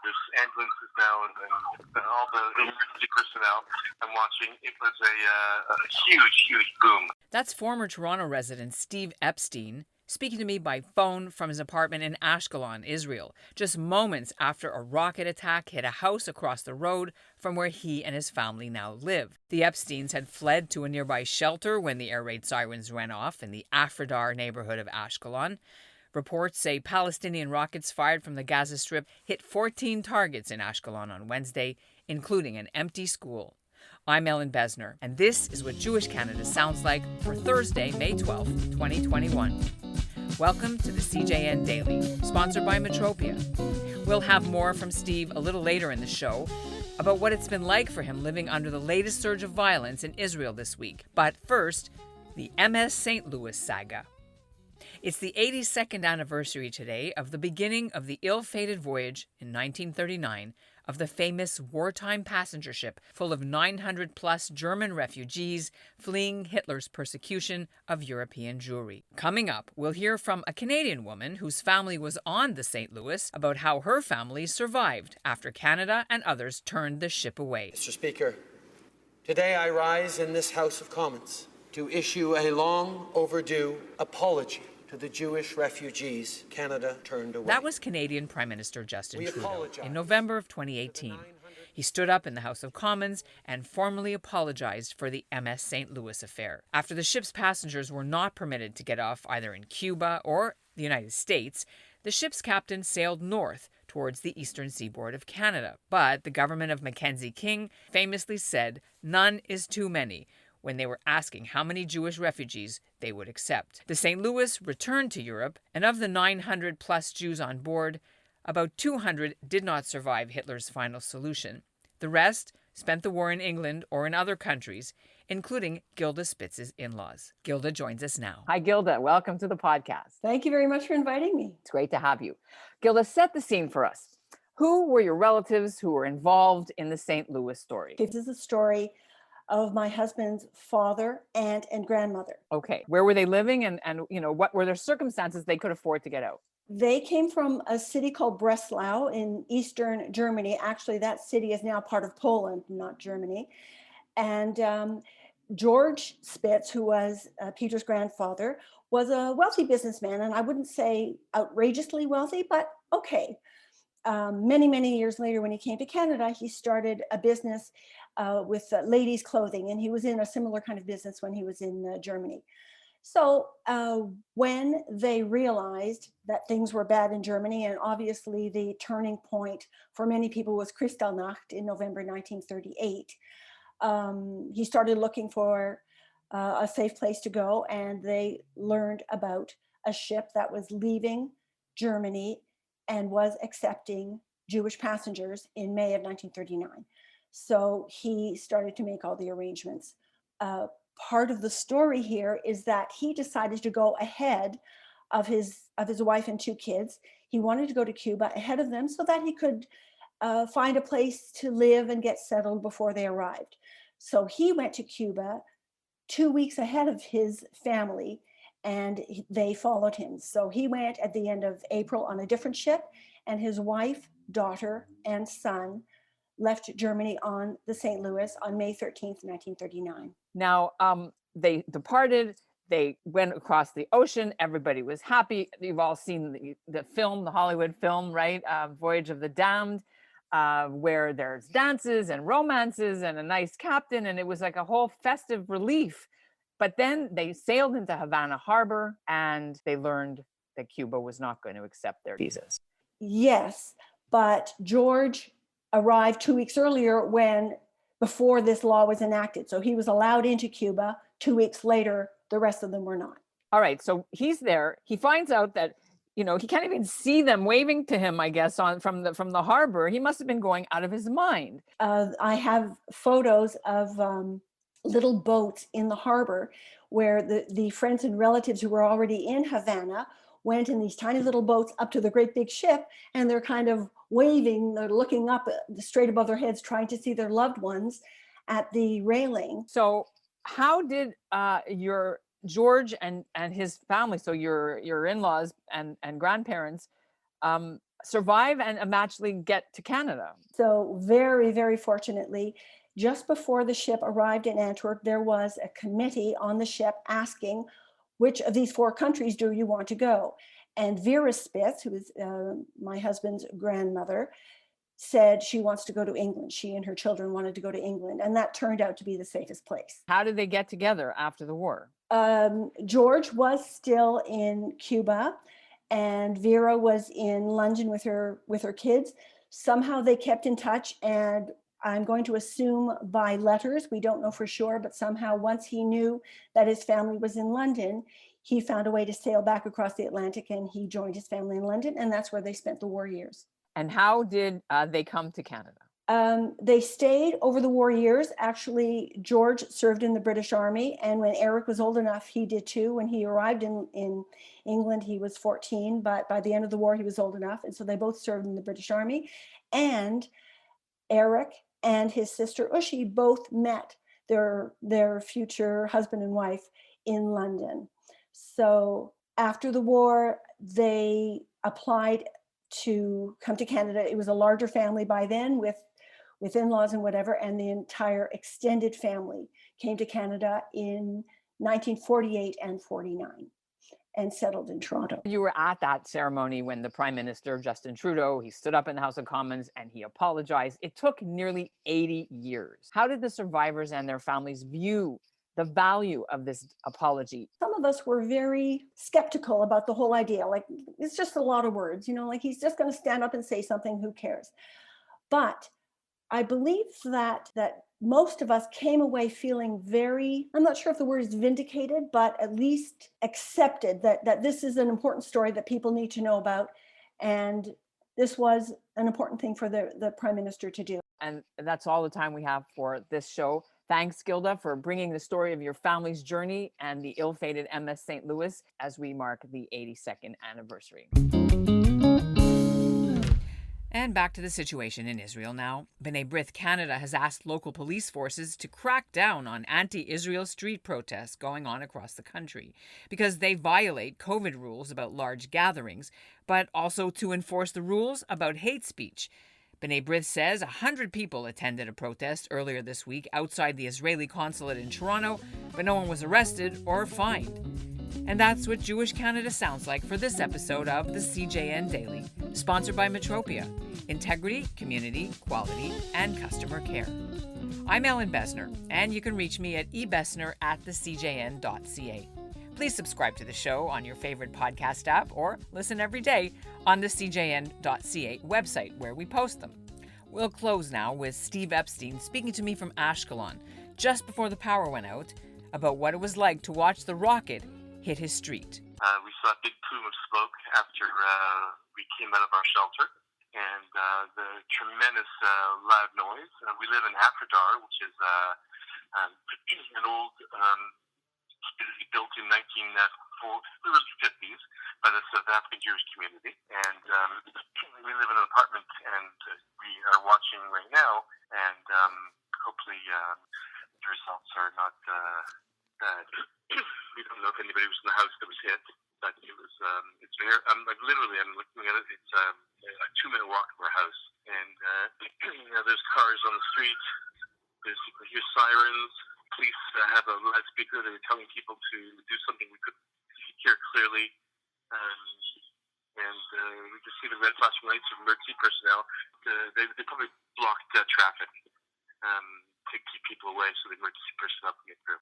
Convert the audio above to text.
there's ambulances now and all the emergency personnel. I'm watching. It was a huge boom. That's former Toronto resident Steve Epstein speaking to me by phone from his apartment in Ashkelon, Israel, just moments after a rocket attack hit a house across the road from where he and his family now live. The Epsteins had fled to a nearby shelter when the air raid sirens went off in the Afridar neighbourhood of Ashkelon. Reports say Palestinian rockets fired from the Gaza Strip hit 14 targets in Ashkelon on Wednesday, including an empty school. I'm Ellen Besner, and this is what Jewish Canada sounds like for Thursday, May 12th, 2021. Welcome to the CJN Daily, sponsored by Metropia. We'll have more from Steve a little later in the show about what it's been like for him living under the latest surge of violence in Israel this week. But first, the MS St. Louis saga. It's the 82nd anniversary today of the beginning of the ill-fated voyage in 1939 of the famous wartime passenger ship full of 900-plus German refugees fleeing Hitler's persecution of European Jewry. Coming up, we'll hear from a Canadian woman whose family was on the St. Louis about how her family survived after Canada and others turned the ship away. Mr. Speaker, today I rise in this House of Commons to issue a long overdue apology to the Jewish refugees Canada turned away. That was Canadian Prime Minister Justin Trudeau in November of 2018. He stood up in the House of Commons and formally apologized for the MS St. Louis affair. After the ship's passengers were not permitted to get off either in Cuba or the United States, the ship's captain sailed north towards the eastern seaboard of Canada. But the government of Mackenzie King famously said none is too many when they were asking how many Jewish refugees they would accept. The St. Louis returned to Europe, and of the 900-plus Jews on board, about 200 did not survive Hitler's final solution. The rest spent the war in England or in other countries, including Gilda Spitz's in-laws. Gilda joins us now. Hi, Gilda. Welcome to the podcast. Thank you very much for inviting me. It's great to have you. Gilda, set the scene for us. Who were your relatives who were involved in the St. Louis story? This is a story of my husband's father, aunt, and grandmother. Okay. Where were they living and what were their circumstances they could afford to get out? They came from a city called Breslau in eastern Germany. Actually, that city is now part of Poland, not Germany. And George Spitz, who was Peter's grandfather, was a wealthy businessman. And I wouldn't say outrageously wealthy, but okay. Many years later, when he came to Canada, he started a business with ladies' clothing, and he was in a similar kind of business when he was in Germany. So when they realized that things were bad in Germany, and obviously the turning point for many people was Kristallnacht in November 1938, he started looking for a safe place to go, and they learned about a ship that was leaving Germany and was accepting Jewish passengers in May of 1939. So he started to make all the arrangements. Part of the story here is that he decided to go ahead of his wife and two kids. He wanted to go to Cuba ahead of them so that he could find a place to live and get settled before they arrived. So he went to Cuba 2 weeks ahead of his family, and they followed him. So he went at the end of April on a different ship, and his wife, daughter, and son left Germany on the St. Louis on May 13th, 1939. Now, they departed, they went across the ocean, everybody was happy. You've all seen the film, the Hollywood film, right? Voyage of the Damned, where there's dances and romances and a nice captain, and it was like a whole festive relief. But then they sailed into Havana Harbor and they learned that Cuba was not going to accept their visas. Yes, but George arrived 2 weeks earlier before this law was enacted. So he was allowed into Cuba. 2 weeks later, the rest of them were not. All right, so he's there. He finds out that, he can't even see them waving to him, I guess, from the harbor. He must have been going out of his mind. I have photos of little boats in the harbor where the friends and relatives who were already in Havana went in these tiny little boats up to the great big ship, and they're kind of waving, they're looking up straight above their heads, trying to see their loved ones at the railing. So how did your George and his family, so your in-laws and grandparents, survive and actually get to Canada? So very, very fortunately, just before the ship arrived in Antwerp, there was a committee on the ship asking, which of these four countries do you want to go? And Vera Spitz, who is my husband's grandmother, said she wants to go to England. She and her children wanted to go to England, and that turned out to be the safest place. How did they get together after the war? George was still in Cuba, and Vera was in London with her kids. Somehow they kept in touch, and I'm going to assume by letters, we don't know for sure, but somehow once he knew that his family was in London, he found a way to sail back across the Atlantic, and he joined his family in London, and that's where they spent the war years. And how did they come to Canada? They stayed over the war years. Actually, George served in the British Army, and when Eric was old enough, he did too. When he arrived in England, he was 14, but by the end of the war, he was old enough, and so they both served in the British Army. And Eric and his sister Ushi both met their future husband and wife in London. So after the war, they applied to come to Canada. It was a larger family by then with in-laws and whatever, and the entire extended family came to Canada in 1948 and 49 and settled in Toronto. You were at that ceremony when the Prime Minister, Justin Trudeau, he stood up in the House of Commons and he apologized. It took nearly 80 years. How did the survivors and their families view the value of this apology? Some of us were very skeptical about the whole idea. Like, it's just a lot of words, like he's just going to stand up and say something, who cares? But I believe that most of us came away feeling very, I'm not sure if the word is vindicated, but at least accepted that this is an important story that people need to know about. And this was an important thing for the Prime Minister to do. And that's all the time we have for this show. Thanks, Gilda, for bringing the story of your family's journey and the ill-fated MS St. Louis as we mark the 82nd anniversary. And back to the situation in Israel now. B'nai B'rith Canada has asked local police forces to crack down on anti-Israel street protests going on across the country because they violate COVID rules about large gatherings, but also to enforce the rules about hate speech. B'nai B'rith says 100 people attended a protest earlier this week outside the Israeli consulate in Toronto, but no one was arrested or fined. And that's what Jewish Canada sounds like for this episode of the CJN Daily, sponsored by Metropia. Integrity, community, quality, and customer care. I'm Ellen Besner, and you can reach me at ebesner@thecjn.ca. Please subscribe to the show on your favorite podcast app or listen every day on the cjn.ca website where we post them. We'll close now with Steve Epstein speaking to me from Ashkelon just before the power went out about what it was like to watch the rocket hit his street. We saw a big plume of smoke after we came out of our shelter, and the tremendous loud noise. We live in Afridar, which is an old community built in 1950s by the South African Jewish community, and we live in an apartment, and we are watching right now, and hopefully the results are not bad. We don't know if anybody was in the house that was hit, but it was. It's very. I'm looking at it. It's a 2-minute walk from our house, and there's cars on the street. You can hear sirens. Police have a loudspeaker. They're telling people to do something we couldn't hear clearly, and we can see the red flashing lights of emergency personnel. They probably blocked traffic to keep people away so the emergency personnel can get through.